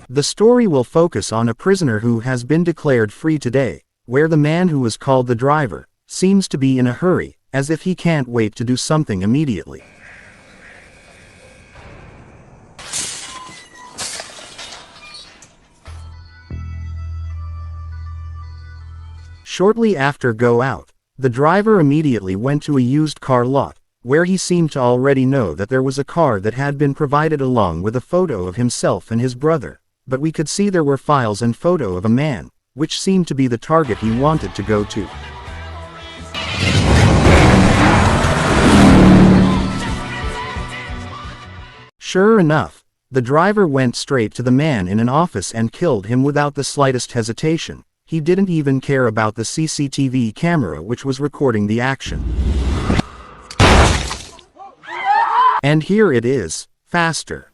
The story will focus on a prisoner who has been declared free today, where the man who was called the driver seems to be in a hurry, as if he can't wait to do something immediately. Shortly after go out, the driver immediately went to a used car lot, where he seemed to already know that there was a car that had been provided along with a photo of himself and his brother, but we could see there were files and photo of a man, which seemed to be the target he wanted to go to. Sure enough, the driver went straight to the man in an office and killed him without the slightest hesitation. He didn't even care about the CCTV camera which was recording the action. And here it is, faster.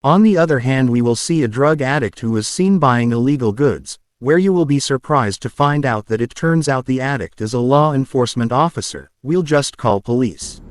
On the other hand, we will see a drug addict who is seen buying illegal goods, where you will be surprised to find out that it turns out the addict is a law enforcement officer. We'll just call police.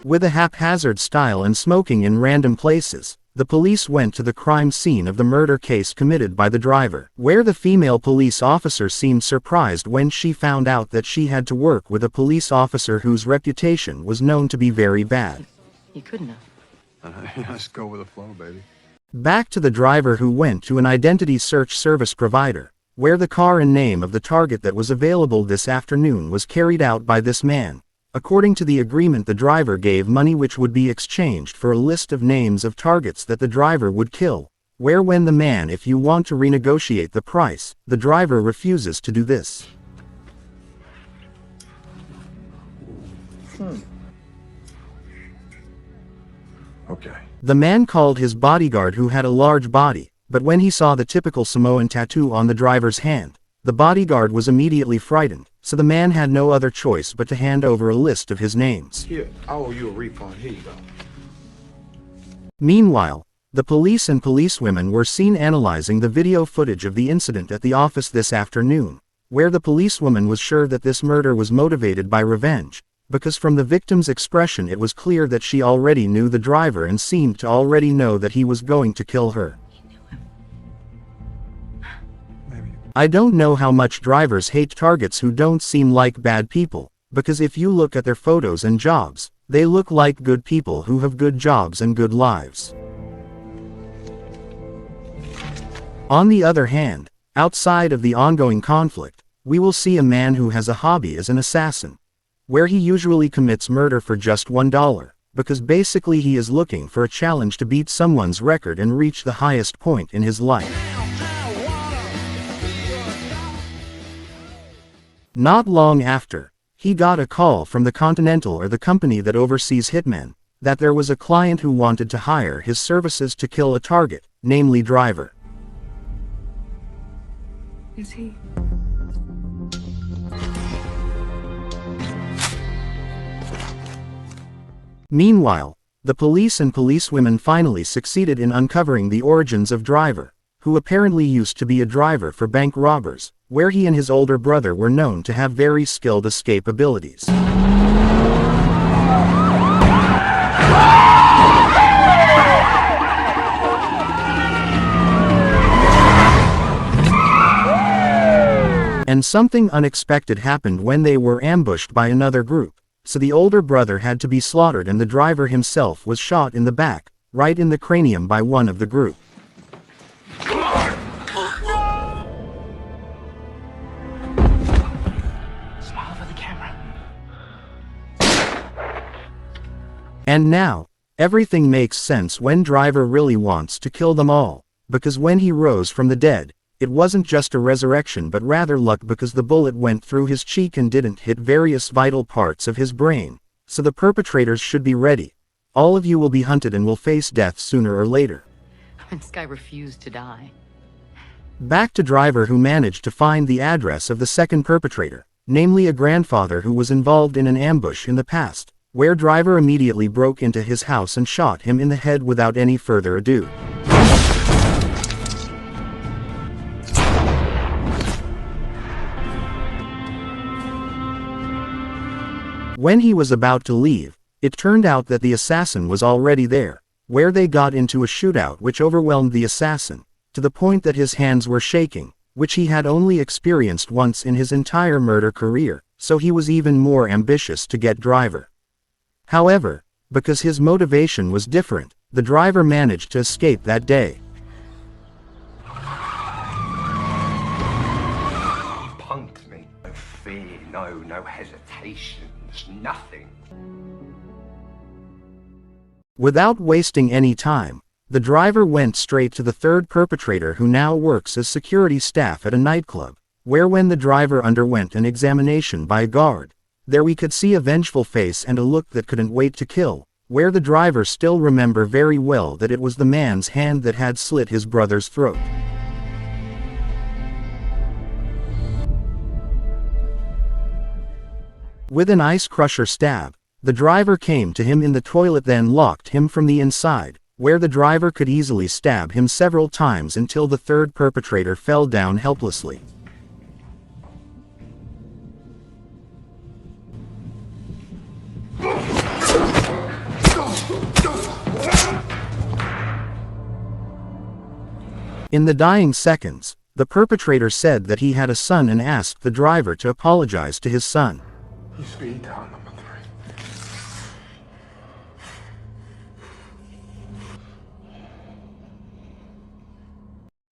With a haphazard style and smoking in random places, the police went to the crime scene of the murder case committed by the driver, where the female police officer seemed surprised when she found out that she had to work with a police officer whose reputation was known to be very bad. You couldn't have. Just go with the flow, baby. Back to the driver who went to an identity search service provider, where the car and name of the target that was available this afternoon was carried out by this man. According to the agreement, the driver gave money which would be exchanged for a list of names of targets that the driver would kill, where when the man, if you want to renegotiate the price, the driver refuses to do this. Okay. The man called his bodyguard who had a large body, but when he saw the typical Samoan tattoo on the driver's hand, the bodyguard was immediately frightened, so the man had no other choice but to hand over a list of his names. Here, I owe you a refund. Here you go. Meanwhile, the police and policewomen were seen analyzing the video footage of the incident at the office this afternoon, where the policewoman was sure that this murder was motivated by revenge, because from the victim's expression it was clear that she already knew the driver and seemed to already know that he was going to kill her. I don't know how much drivers hate targets who don't seem like bad people, because if you look at their photos and jobs, they look like good people who have good jobs and good lives. On the other hand, outside of the ongoing conflict, we will see a man who has a hobby as an assassin, where he usually commits murder for just $1, because basically he is looking for a challenge to beat someone's record and reach the highest point in his life. Not long after, he got a call from the Continental, or the company that oversees hitmen, that there was a client who wanted to hire his services to kill a target, namely driver. Is he? Meanwhile, the police and policewomen finally succeeded in uncovering the origins of driver, who apparently used to be a driver for bank robbers, where he and his older brother were known to have very skilled escape abilities. And something unexpected happened when they were ambushed by another group, so the older brother had to be slaughtered and the driver himself was shot in the back, right in the cranium by one of the group. And now, everything makes sense when driver really wants to kill them all, because when he rose from the dead, it wasn't just a resurrection but rather luck, because the bullet went through his cheek and didn't hit various vital parts of his brain, so the perpetrators should be ready. All of you will be hunted and will face death sooner or later. This guy refused to die. Back to driver, who managed to find the address of the second perpetrator, namely a grandfather who was involved in an ambush in the past, where driver immediately broke into his house and shot him in the head without any further ado. When he was about to leave, it turned out that the assassin was already there, where they got into a shootout which overwhelmed the assassin, to the point that his hands were shaking, which he had only experienced once in his entire murder career, so he was even more ambitious to get Driver. However, because his motivation was different, the driver managed to escape that day. You punked me. No fear, no hesitations, nothing. Without wasting any time, the driver went straight to the third perpetrator, who now works as security staff at a nightclub, where when the driver underwent an examination by a guard, there we could see a vengeful face and a look that couldn't wait to kill, where the driver still remember very well that it was the man's hand that had slit his brother's throat. With an ice crusher stab, the driver came to him in the toilet, then locked him from the inside, where the driver could easily stab him several times until the third perpetrator fell down helplessly. In the dying seconds, the perpetrator said that he had a son and asked the driver to apologize to his son. You speed down number 3.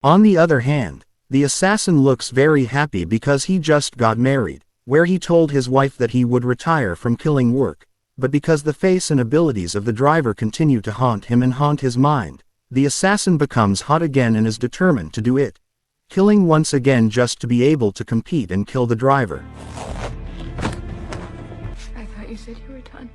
On the other hand, the assassin looks very happy because he just got married, where he told his wife that he would retire from killing work, but because the face and abilities of the driver continue to haunt him and haunt his mind, the assassin becomes hot again and is determined to do it, killing once again just to be able to compete and kill the driver. I thought you said you were done.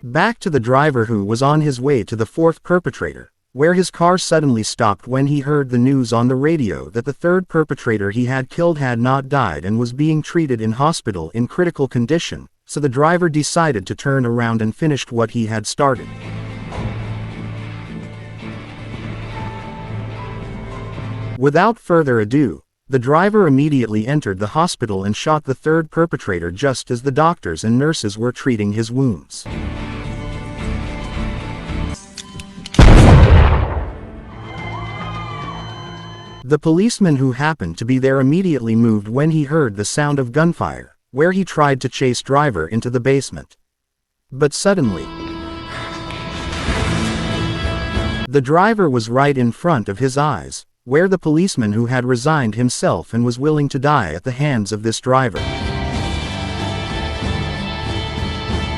Back to the driver, who was on his way to the fourth perpetrator, where his car suddenly stopped when he heard the news on the radio that the third perpetrator he had killed had not died and was being treated in hospital in critical condition, so the driver decided to turn around and finished what he had started. Without further ado, the driver immediately entered the hospital and shot the third perpetrator just as the doctors and nurses were treating his wounds. The policeman who happened to be there immediately moved when he heard the sound of gunfire, where he tried to chase driver into the basement. But suddenly, the driver was right in front of his eyes, where the policeman who had resigned himself and was willing to die at the hands of this driver.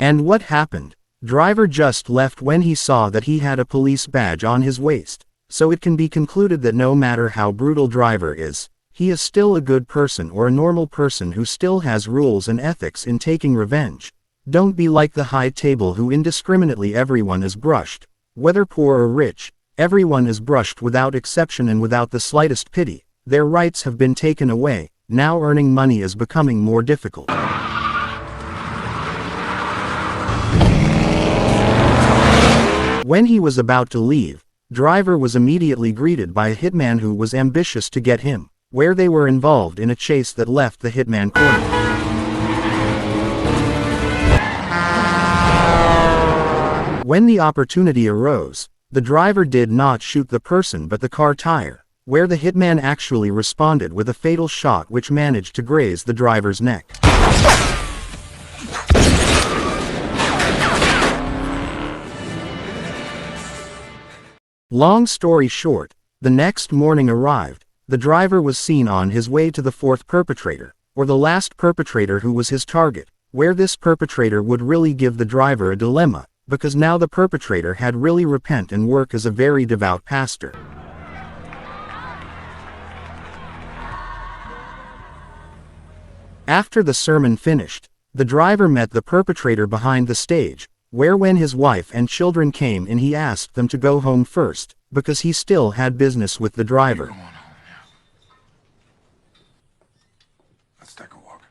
And what happened? Driver just left when he saw that he had a police badge on his waist, so it can be concluded that no matter how brutal driver is, he is still a good person or a normal person who still has rules and ethics in taking revenge. Don't be like the high table who indiscriminately everyone is brushed, whether poor or rich, everyone is brushed without exception and without the slightest pity. Their rights have been taken away, now earning money is becoming more difficult. When he was about to leave, driver was immediately greeted by a hitman who was ambitious to get him, where they were involved in a chase that left the hitman cornered. When the opportunity arose, the driver did not shoot the person but the car tire, where the hitman actually responded with a fatal shot which managed to graze the driver's neck. Long story short, the next morning arrived, the driver was seen on his way to the fourth perpetrator, or the last perpetrator who was his target, where this perpetrator would really give the driver a dilemma, because now the perpetrator had really repent and work as a very devout pastor. After the sermon finished, the driver met the perpetrator behind the stage, where when his wife and children came in he asked them to go home first, because he still had business with the driver. Let's take a walk.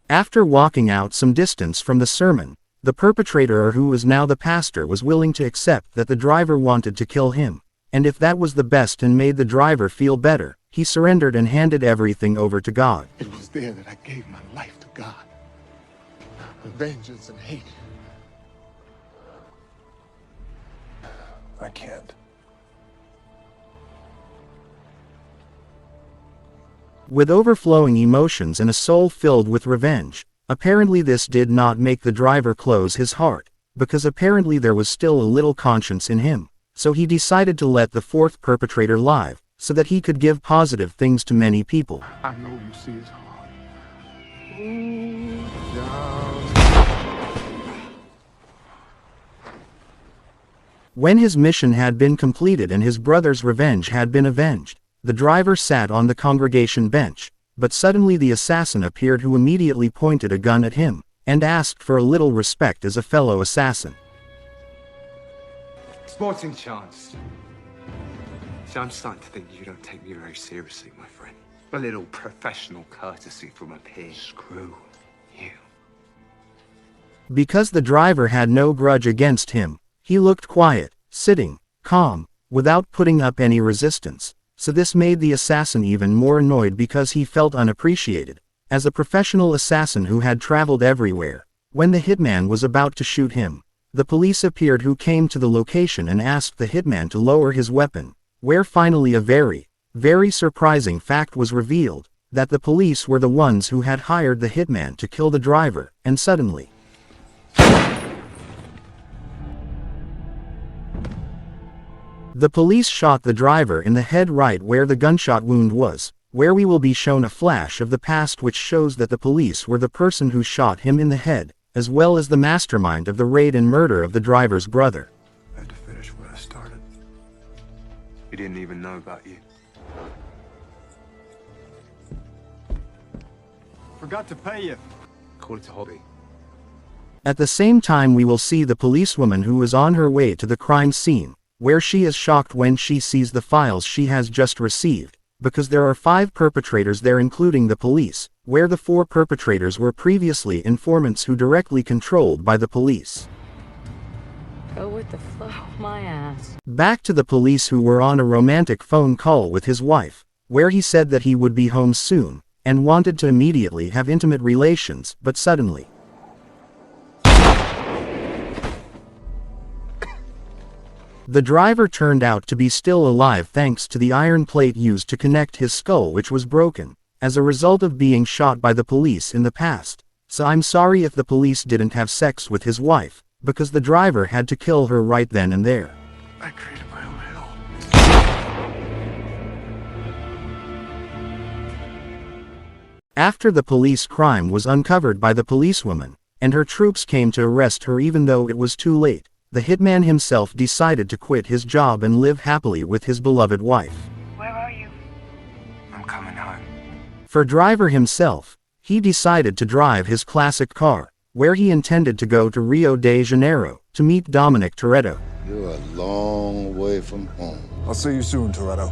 After walking out some distance from the sermon, the perpetrator, who was now the pastor, was willing to accept that the driver wanted to kill him, and if that was the best and made the driver feel better, he surrendered and handed everything over to God. It was there that I gave my life to God. Vengeance and hate. I can't. With overflowing emotions and a soul filled with revenge, apparently this did not make the driver close his heart, because apparently there was still a little conscience in him, so he decided to let the fourth perpetrator live, so that he could give positive things to many people. I know you see his heart. When his mission had been completed and his brother's revenge had been avenged, the driver sat on the congregation bench, but suddenly the assassin appeared, who immediately pointed a gun at him, and asked for a little respect as a fellow assassin. Sporting chance. So I'm starting to think you don't take me very seriously, my friend. A little professional courtesy from a peer. Screw you. Because the driver had no grudge against him, he looked quiet, sitting, calm, without putting up any resistance. So this made the assassin even more annoyed because he felt unappreciated. As a professional assassin who had traveled everywhere, when the hitman was about to shoot him, the police appeared, who came to the location and asked the hitman to lower his weapon, where finally a very, very surprising fact was revealed, that the police were the ones who had hired the hitman to kill the driver, and suddenly, the police shot the driver in the head right where the gunshot wound was, where we will be shown a flash of the past which shows that the police were the person who shot him in the head, as well as the mastermind of the raid and murder of the driver's brother. I had to finish what I started. He didn't even know about you. Forgot to pay you. Call it a hobby. At the same time we will see the policewoman who is on her way to the crime scene, where she is shocked when she sees the files she has just received, because there are 5 perpetrators there including the police, where the 4 perpetrators were previously informants who directly controlled by the police. Go with the flow, my ass. Back to the police, who were on a romantic phone call with his wife, where he said that he would be home soon, and wanted to immediately have intimate relations, but suddenly, the driver turned out to be still alive thanks to the iron plate used to connect his skull, which was broken, as a result of being shot by the police in the past. So I'm sorry if the police didn't have sex with his wife, because the driver had to kill her right then and there. I created my own hell. After the police crime was uncovered by the policewoman, and her troops came to arrest her even though it was too late, the hitman himself decided to quit his job and live happily with his beloved wife. Where are you? I'm coming home. For driver himself, he decided to drive his classic car, where he intended to go to Rio de Janeiro, to meet Dominic Toretto. You're a long way from home. I'll see you soon, Toretto.